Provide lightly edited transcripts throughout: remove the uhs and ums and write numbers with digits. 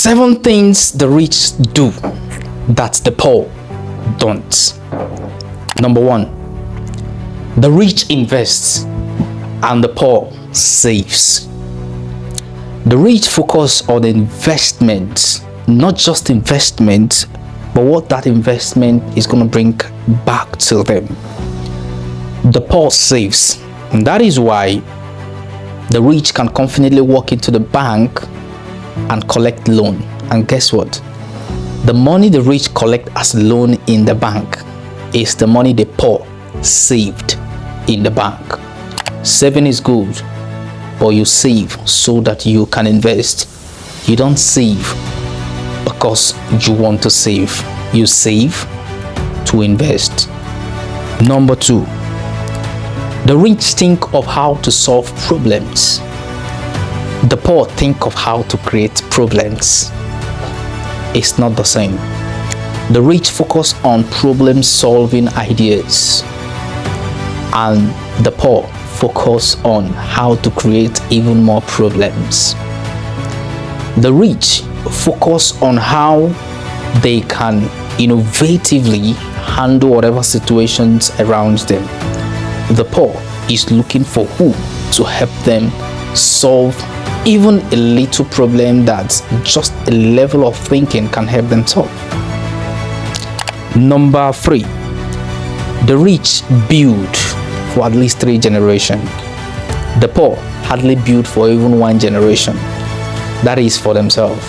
7 things the rich do that the poor don't. Number 1, the rich invests and the poor saves. The rich focus on investment, not just investment, but what that investment is going to bring back to them. The poor saves, and that is why the rich can confidently walk into the bank and collect loan. And guess what? The money the rich collect as loan in the bank is the money the poor saved in the bank. Saving is good, but you save so that you can invest. You don't save because you want to save. You save to invest. Number 2, the rich think of how to solve problems. The poor think of how to create problems. It's not the same. The rich focus on problem-solving ideas, and the poor focus on how to create even more problems. The rich focus on how they can innovatively handle whatever situations around them. The poor is looking for who to help them solve even a little problem that just a level of thinking can help them solve. Number 3, the rich build for at least 3 generations. The poor hardly build for even 1 generation. That is for themselves.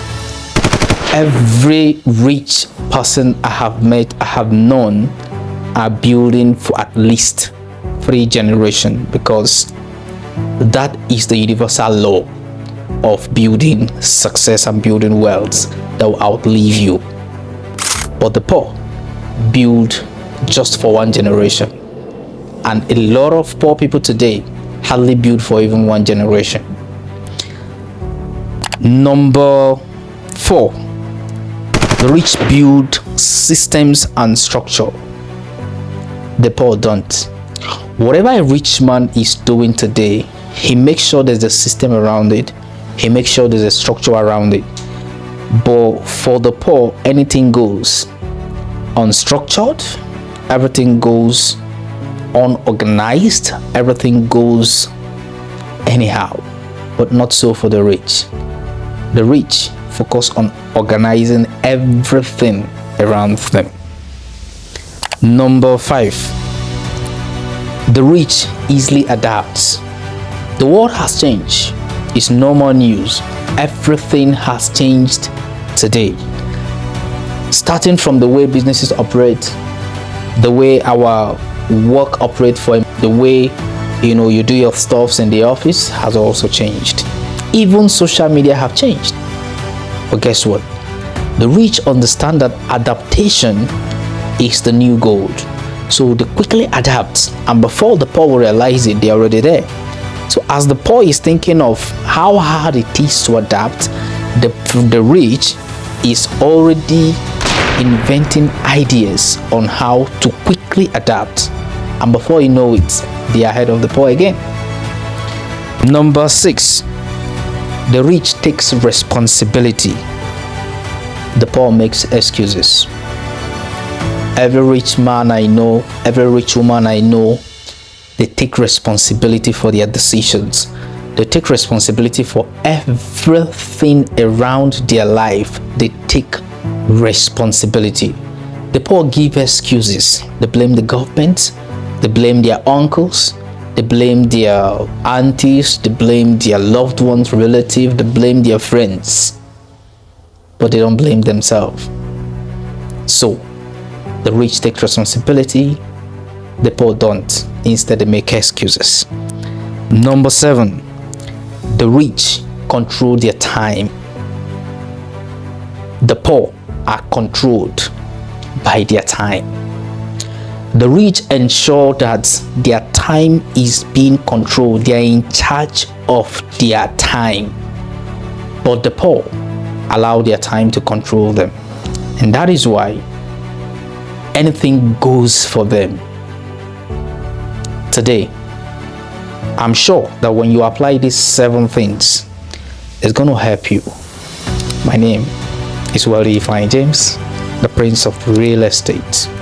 Every rich person I have met, I have known, are building for at least 3 generations, because that is the universal law of building success and building wealth that will outlive you. But the poor build just for 1 generation, and a lot of poor people today hardly build for even 1 generation. Number 4, the rich build systems and structure. The poor don't. Whatever a rich man is doing today, he makes sure there's a system around it. He makes sure there's a structure around it. But for the poor, anything goes. Unstructured, everything goes. Unorganized, everything goes anyhow. But not so for the rich. The rich focus on organizing everything around them. Number 5, the rich easily adapts. The world has changed. It's no more news. Everything has changed today. Starting from the way businesses operate, the way our work operates, for the way you do your stuffs in the office has also changed. Even social media have changed. But guess what? The rich understand that adaptation is the new gold. So they quickly adapt, and before the poor will realize it, they're already there. So as the poor is thinking of how hard it is to adapt, the rich is already inventing ideas on how to quickly adapt, and before you know it, they are ahead of the poor again. Number 6, the rich takes responsibility. The poor makes excuses. Every rich man I know, every rich woman I know, they take responsibility for their decisions. They take responsibility for everything around their life. They take responsibility. The poor give excuses. They blame the government. They blame their uncles. They blame their aunties. They blame their loved ones, relatives. They blame their friends. But they don't blame themselves. So, the rich take responsibility. The poor don't. Instead, they make excuses. Number 7, the rich control their time. The poor are controlled by their time. The rich ensure that their time is being controlled. They are in charge of their time. But the poor allow their time to control them. And that is why anything goes for them. Today, I'm sure that when you apply these 7 things, it's going to help you. My name is Wealthy Fine James, the Prince of Real Estate.